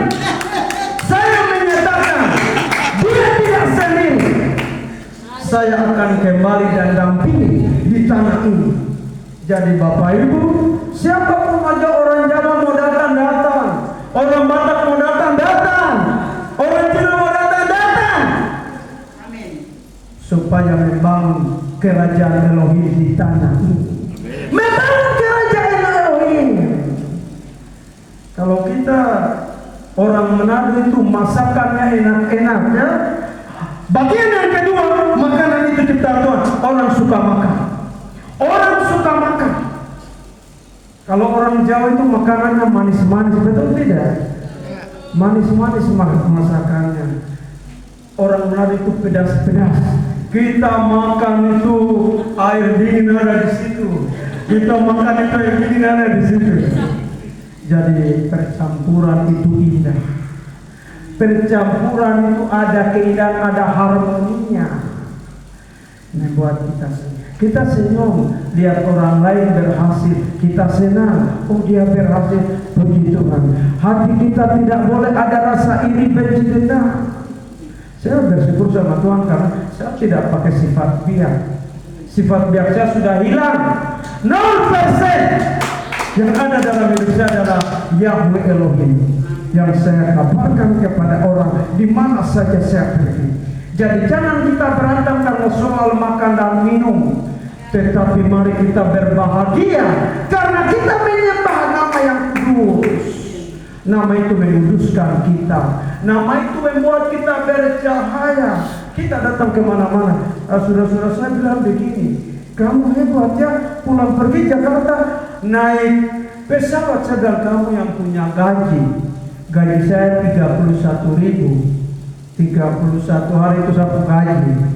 saya menyatakan dia tidak sendiri. Saya akan kembali dan dampingi di tanah ini. Jadi Bapak Ibu, siapapun aja orang Jawa mau datang, orang Batak mau datang, orang Cina mau datang, supaya membangun kerajaan Elohim di tanah ini. Membangun kerajaan Elohim. Kalau kita orang Manado itu masakannya enak-enak ya. Bagian yang kedua, makanan itu ciptaan Tuhan. Orang suka makan. Kalau orang Jawa itu makanannya manis-manis, betul tidak? Manis-manis masakannya. Orang Manado itu pedas-pedas. Kita makan itu air dingin ada di situ. Kita makan itu air dingin ada di situ. Jadi percampuran itu indah. Percampuran itu ada keindahan, ada harmoninya. Membuat kita senyum lihat orang lain berhasil, kita senang, oh dia berhasil, puji Tuhan. Hati kita tidak boleh ada rasa iri, benci, dendam. Saya bersyukur sama Tuhan karena saya tidak pakai sifat biak. Sifat biak saya sudah hilang, 0%. Yang ada dalam hidup saya adalah Yahweh Elohim yang saya kabarkan kepada orang di mana saja saya pergi. Jadi jangan kita berantem karena soal makan dan minum, tetapi mari kita berbahagia karena kita menyembah nama yang kudus. Nama itu menguduskan kita. Nama itu membuat kita bercahaya. Kita datang kemana-mana. Saudara-saudara saya bilang begini, kamu hebat ya, pulang pergi Jakarta naik pesawat. Saya bilang kamu yang punya gaji saya 31.000. 31 hari itu sapu gaji.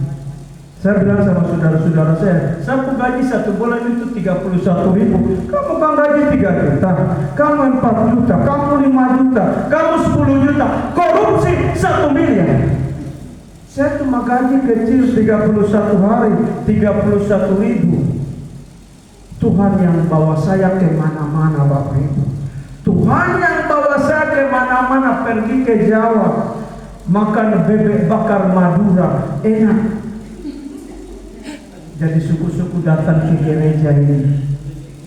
Saya bilang sama saudara-saudara saya, sapu gaji 1 bulan itu 31.000. Kamu kan gaji 3 juta, kamu 4 juta, kamu 5 juta, kamu 10 juta, korupsi 1 miliar. Saya cuma gaji kecil 31 hari 31.000. Tuhan yang bawa saya kemana-mana Bapak Ibu. Tuhan yang bawa saya kemana-mana, pergi ke Jawa, makan bebek bakar Madura, enak. Jadi suku-suku datang ke gereja ini.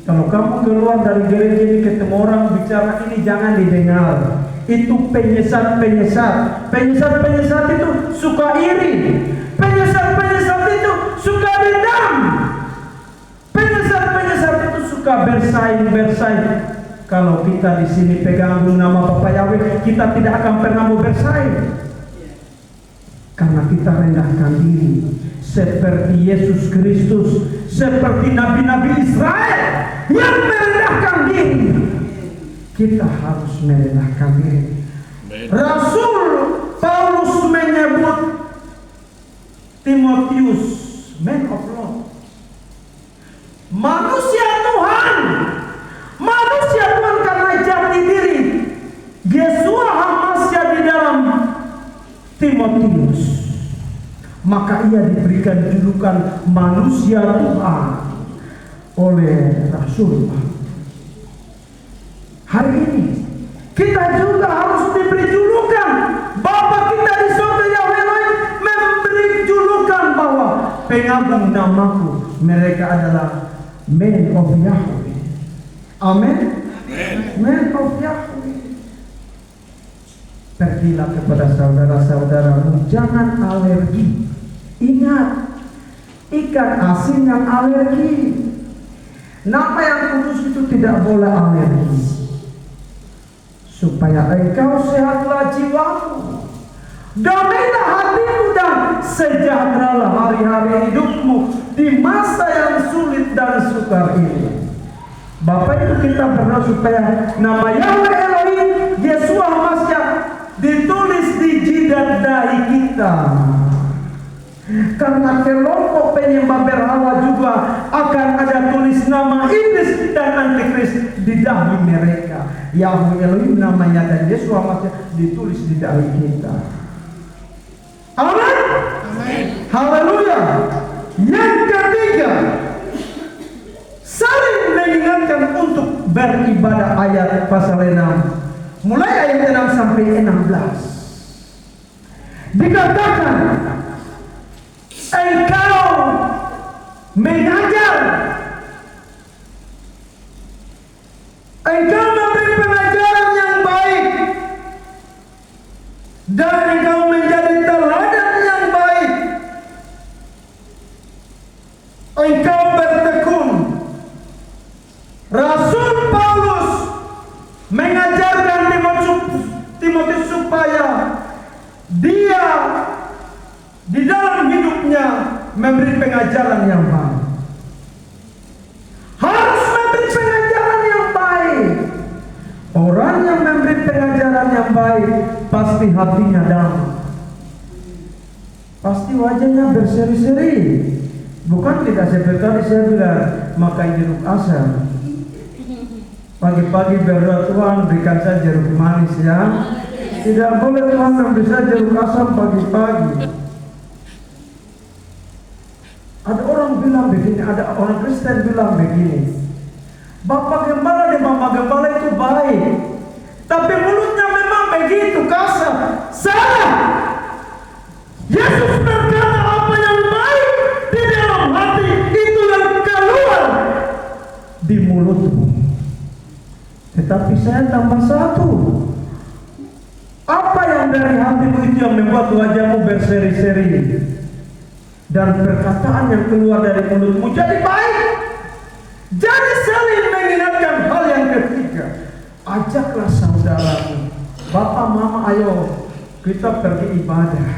Kalau kamu keluar dari gereja ini ketemu orang bicara ini, jangan didengar. Itu penyesat. Penyesat itu suka iri. Penyesat itu suka dendam. Penyesat itu suka bersaing. Kalau kita di sini pegang nama Bapak Yahweh, kita tidak akan pernah mau bersaing. Karena kita rendahkan diri seperti Yesus Kristus, seperti nabi-nabi Israel yang merendahkan diri. Kita harus merendahkan diri. Rasul Paulus menyebut Timotius man of Lord, manusia Tuhan karena jati diri Yesua Hamasya di dalam Timotius, maka ia diberikan julukan manusia Tuhan oleh Rasul. Hari ini kita juga harus diberi julukan. Bapa kita di surga Yahweh memberi julukan bahwa pengagum namaku, mereka adalah men of Yahweh. Amin. Men of Yahweh. Pergilah kepada saudara-saudaramu, jangan alergi. Ingat, ikan asin yang alergi. Nama yang kudus itu tidak boleh alergi. Supaya engkau sehatlah jiwamu, damailah hatimu, dan sejahteralah hari-hari hidupmu di masa yang sulit dan sukar ini. Bapak itu kita berdoa supaya nama Yahweh Elohim Yesua Hamasya ditulis di jidat dahi kita. Karena kelompok penyembah berhala juga akan ada tulis nama iblis dan antikris di dahi mereka. Yahweh Elohim namanya dan Yesua Hamasya ditulis di dahi kita. Haleluya. Yang ketiga, saling mengingatkan untuk beribadah. Ayat pasal 6, mulai ayat 6 sampai 16. Dikatakan, engkau mengajar, engkau memberi pengajaran yang baik, dan engkau menjadi teladan yang baik. Engkau bertekun. Rasul Paulus mengajarkan Timotius supaya dia di dalam hidupnya memberi pengajaran yang baik. Harus memberi pengajaran yang baik. Orang yang memberi pengajaran yang baik pasti hatinya damai, pasti wajahnya berseri-seri. Bukan tidak seperti tadi saya bilang makan jeruk asam. Pagi-pagi berdoa, Tuhan berikan saya jeruk manis ya. Tidak boleh Tuhan memberi saya jeruk asam pagi-pagi. Ada orang bilang begini, ada orang Kristen bilang begini, Bapak Gembala dan Mama Gembala itu baik, tapi mulutnya memang begitu kasar. Salah. Yesus berkata apa yang baik di dalam hati itu yang keluar di mulutmu. Tetapi saya tambah satu, apa yang dari hatimu itu yang membuat wajahmu berseri-seri, dan perkataan yang keluar dari mulutmu jadi baik. Jadi saling mengingatkan. Hal yang ketiga, ajaklah saudaramu. Bapak, mama, ayo kita pergi ibadah.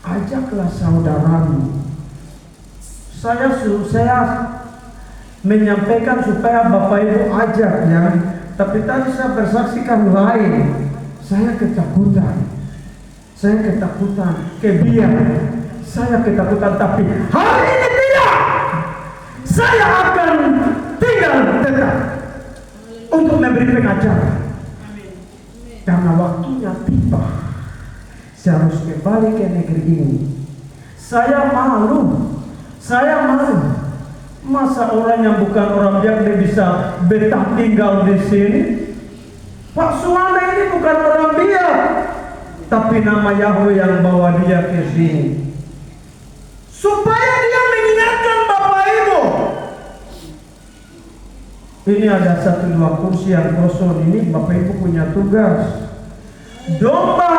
Ajaklah saudaramu. Saya menyampaikan supaya Bapak Ibu ajak ya. Tapi tadi saya bersaksikan lain. Saya ketakutan. Kebiar. Saya ketakutan, tapi hari ini tidak. Saya akan tinggal tetap untuk memberi pengajaran. Karena waktunya tiba. Saya harus kembali ke negeri ini. Saya malu. Masa orang yang bukan orang biak dia bisa betah tinggal di sini? Pak Suwana ini bukan orang biak, tapi nama Yahweh yang bawa dia ke sini. Supaya dia mengingatkan Bapak Ibu. Ini ada 1-2 kursi yang kosong ini, Bapak Ibu punya tugas. Domba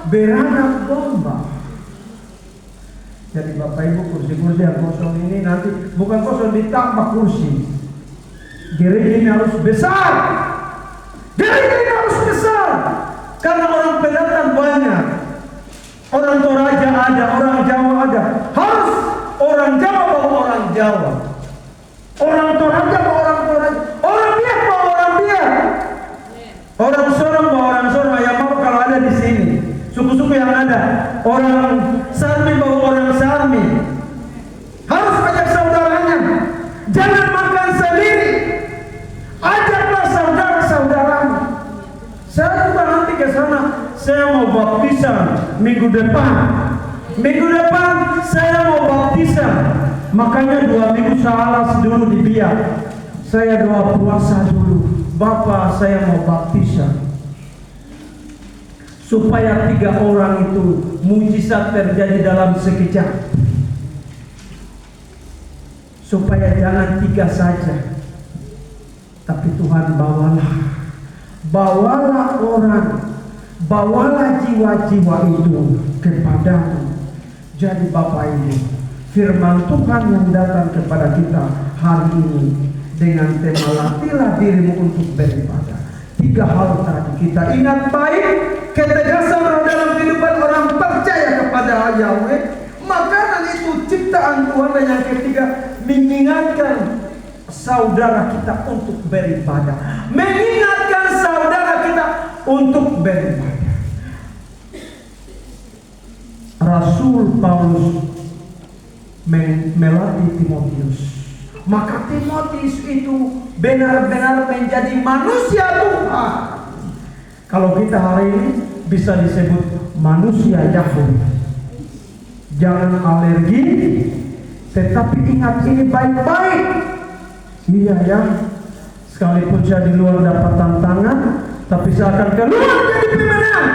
beranak domba. Jadi Bapak Ibu kursi-kursi yang kosong ini nanti bukan kosong, ditambah kursi. Gereja ini harus besar. Karena orang pendatang banyak. Orang Toraja ada, orang Jawa ada. Harus orang Jawa bawa orang Jawa, orang Toraja bawa orang Toraja, orang Biak bawa orang Biak, orang Sorong bawa orang Sorong. Yang mau kalau ada di sini suku-suku yang ada, orang Sarmi bawa orang Sarmi. Harus ajak saudaranya. Jangan makan sendiri. Ajaklah saudara-saudaramu. Saya juga nanti ke sana. Saya mau baptisan minggu depan. Saya mau baptisan. Makanya 2 minggu saya alas dulu di Biak. Saya doa puasa dulu. Bapak, saya mau baptisan. Supaya 3 orang itu mujizat terjadi dalam sekejap. Supaya jangan 3 saja, tapi Tuhan bawalah orang, bawalah jiwa-jiwa itu kepadamu. Jadi Bapak Ibu, firman Tuhan yang datang kepada kita hari ini dengan tema latihlah dirimu untuk beribadah. 3 hal tadi kita ingat baik, ketegasan roh dalam kehidupan orang percaya kepada Yahweh, makanan itu ciptaan Tuhan, dan yang ketiga mengingatkan saudara kita untuk beribadah. Rasul Paulus melatih Timotius. Maka Timotius itu benar-benar menjadi manusia Tuhan. Kalau kita hari ini bisa disebut manusia Yahweh. jangan alergi, tetapi ingat ini baik-baik. Iya ya, sekalipun saya di luar dapat tantangan, tapi saya akan keluar jadi pemenang.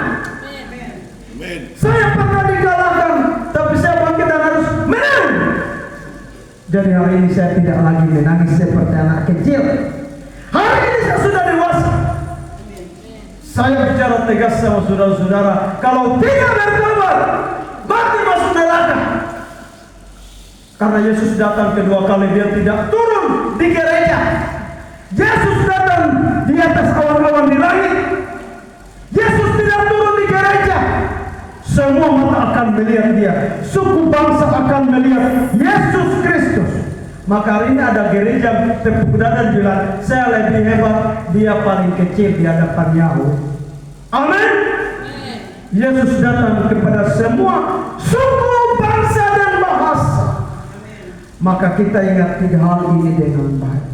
Amin. Saya pernah dikalahkan, tapi saya bangkit dan harus menang. Jadi hari ini saya tidak lagi menangis seperti anak kecil. Hari ini saya sudah dewasa. Saya bicara tegas sama saudara-saudara, kalau tidak bertobat, mati masuk neraka. Karena Yesus datang kedua kali, dia tidak turun di gereja. Yesus datang di atas awan-awan di langit. Yesus tidak turun di gereja. Semua mata akan melihat dia. Suku bangsa akan melihat Yesus Kristus. Maka hari ini ada gereja tepuk dada dan bilang, saya lebih hebat, dia paling kecil di hadapan Yahweh. Amin. Yesus datang kepada semua suku, bangsa dan bahasa. Maka kita ingat 3 hal ini dengan baik.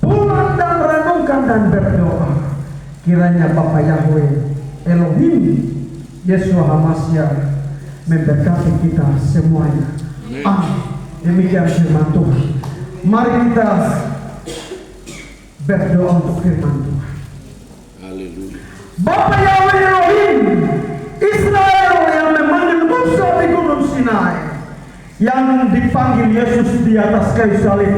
Pulang dan renungkan dan berdoa. Kiranya Bapa Yahweh Elohim Yeshua HaMashiach memberkati kita semuanya. Amin. Demikian firman Tuhan. Mari kita berdoa untuk firman Tuhan. Haleluya. Bapa Yahweh Elohim Israel yang memanggil Musa di Gunung Sinai, yang dipanggil Yesus di atas kayu salib.